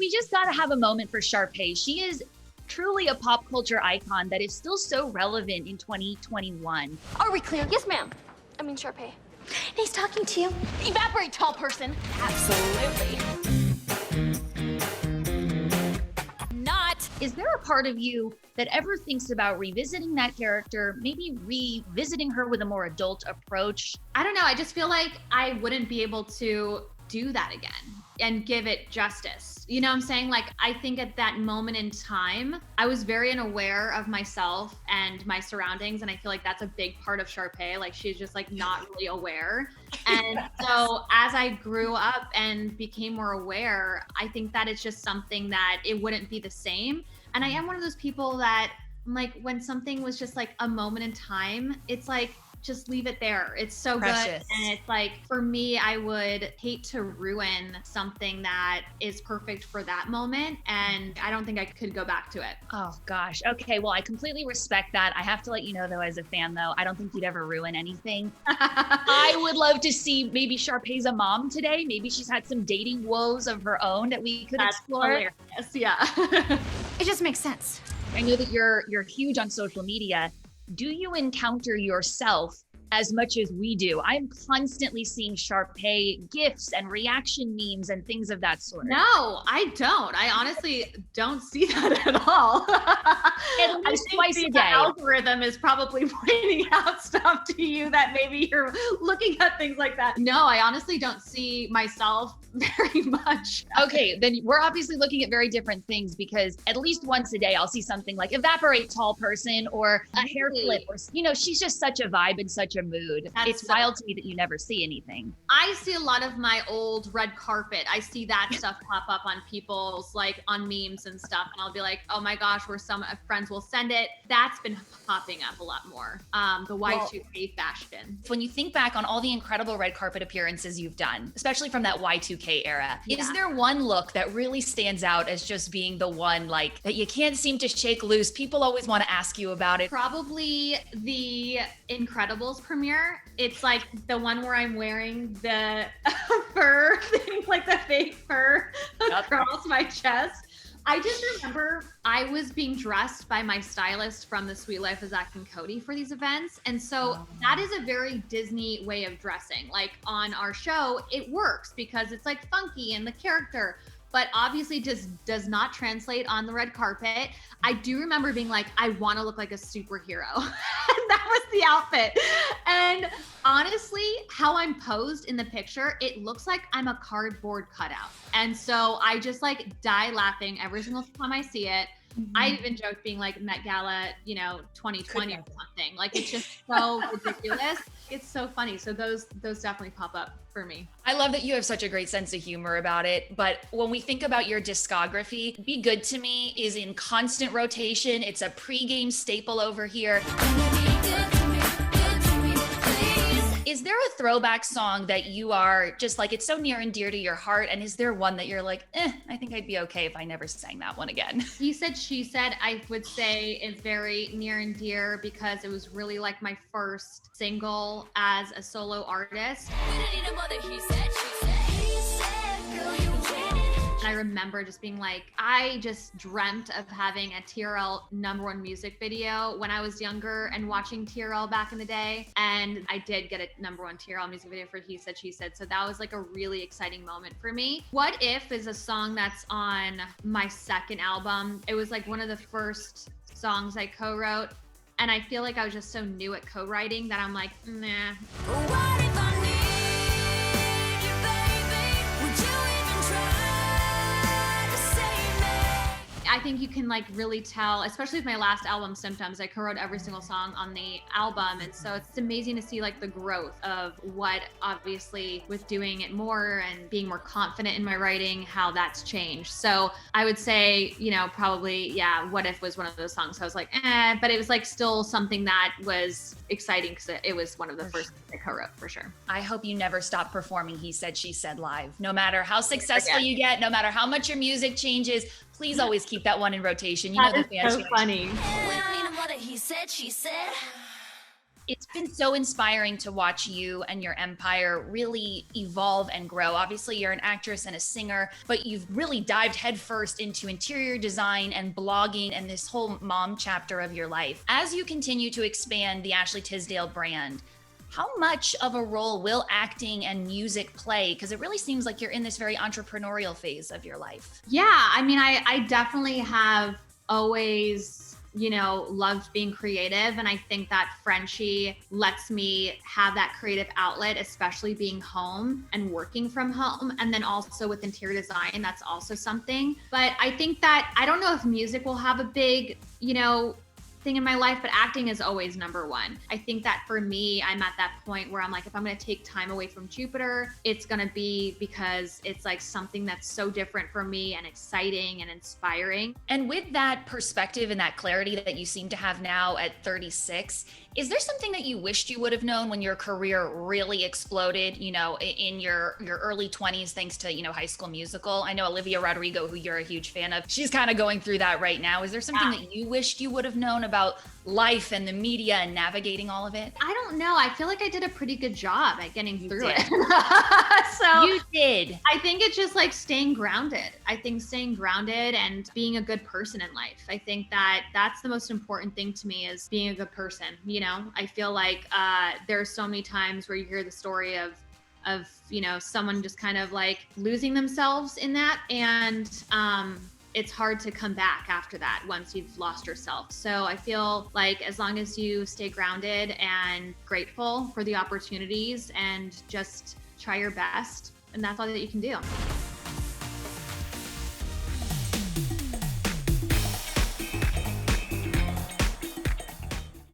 we just got to have a moment for Sharpay. She is truly a pop culture icon that is still so relevant in 2021. Are we clear? Yes, ma'am. I mean, Sharpay. Nice talking to you. Evaporate, tall person. Absolutely. Not. Is there a part of you that ever thinks about revisiting that character, maybe revisiting her with a more adult approach? I don't know. I just feel like I wouldn't be able to do that again and give it justice. You know what I'm saying? Like, I think at that moment in time, I was very unaware of myself and my surroundings. And I feel like that's a big part of Sharpay. Like, she's just like not really aware. And so as I grew up and became more aware, I think that it's just something that it wouldn't be the same. And I am one of those people that, like, when something was just like a moment in time, it's like, just leave it there. It's so Precious. good. And it's like, for me, I would hate to ruin something that is perfect for that moment. And I don't think I could go back to it. Oh gosh. Okay. Well, I completely respect that. I have to let you know though, as a fan though, I don't think you'd ever ruin anything. I would love to see maybe Sharpay's a mom today. Maybe she's had some dating woes of her own that we could explore. Hilarious. Yeah. It just makes sense. I know that you're huge on social media. Do you encounter yourself as much as we do? I'm constantly seeing Sharpay gifs and reaction memes and things of that sort. No, I don't. I honestly don't see that at all. At least twice a the day. algorithm is probably pointing out stuff to you that maybe you're looking at things like that. No, I honestly don't see myself very much. Okay, then we're obviously looking at very different things, because at least once a day I'll see something like evaporate tall person or a hair flip, or she's just such a vibe and such a mood. It's wild to me that you never see anything. I see a lot of my old red carpet. I see that stuff pop up on people's, like, on memes and stuff, and I'll be like, oh my gosh, where some friends will send it. That's been popping up a lot more. The Y2K fashion. When you think back on all the incredible red carpet appearances you've done, especially from that Y2K era, is there one look that really stands out as just being the one, like, that you can't seem to shake loose? People always want to ask you about it. Probably the Incredibles premiere. It's like the one where I'm wearing the fur thing, like the fake fur across my chest. I just remember I was being dressed by my stylist from The Suite Life of Zack and Cody for these events. And so that is a very Disney way of dressing. Like, on our show, it works because it's like funky and the character, but obviously just does not translate on the red carpet. I do remember being like, I want to look like a superhero. And that was the outfit. And honestly, how I'm posed in the picture, it looks like I'm a cardboard cutout. And so I just like die laughing every single time I see it. I even joked being like Met Gala, 2020 or something. Like, it's just so ridiculous. It's so funny. So those definitely pop up for me. I love that you have such a great sense of humor about it. But when we think about your discography, Be Good to Me is in constant rotation. It's a pregame staple over here. Is there a throwback song that you are just like, it's so near and dear to your heart? And is there one that you're like, I think I'd be okay if I never sang that one again? He Said, She Said, I would say is very near and dear because it was really like my first single as a solo artist. And I remember just being like, I just dreamt of having a TRL #1 music video when I was younger and watching TRL back in the day. And I did get a #1 TRL music video for He Said, She Said. So that was like a really exciting moment for me. What If is a song that's on my second album. It was like one of the first songs I co-wrote. And I feel like I was just so new at co-writing that I'm like, nah. What if I need you, baby? Would you even try to save me? I think you can like really tell, especially with my last album, Symptoms, I co-wrote every single song on the album. And so it's amazing to see like the growth of what, obviously with doing it more and being more confident in my writing, how that's changed. So I would say, probably, What If was one of those songs. I was like, but it was like still something that was exciting because it was one of the first things I co-wrote for sure. I hope you never stop performing He Said, She Said live. No matter how successful you get, no matter how much your music changes, please always keep that one in rotation. You know the fans. So funny. We don't need no more than he said, she said. It's been so inspiring to watch you and your empire really evolve and grow. Obviously, you're an actress and a singer, but you've really dived headfirst into interior design and blogging and this whole mom chapter of your life. As you continue to expand the Ashley Tisdale brand, how much of a role will acting and music play? Because it really seems like you're in this very entrepreneurial phase of your life. Yeah, I mean, I definitely have always, loved being creative. And I think that Frenchie lets me have that creative outlet, especially being home and working from home. And then also with interior design, that's also something. But I think that, I don't know if music will have a big, thing in my life, but acting is always number one. I think that for me, I'm at that point where I'm like, if I'm going to take time away from Jupiter, it's going to be because it's like something that's so different for me and exciting and inspiring. And with that perspective and that clarity that you seem to have now at 36, is there something that you wished you would have known when your career really exploded, in your early 20s, thanks to, High School Musical? I know Olivia Rodrigo, who you're a huge fan of, she's kind of going through that right now. Is there something that you wished you would have known about life and the media and navigating all of it? I don't know. I feel like I did a pretty good job at getting through it. So you did. I think it's just like staying grounded. I think staying grounded and being a good person in life. I think that that's the most important thing to me, is being a good person. I feel like there are so many times where you hear the story of someone just kind of like losing themselves in that, and it's hard to come back after that once you've lost yourself. So I feel like as long as you stay grounded and grateful for the opportunities and just try your best, and that's all that you can do.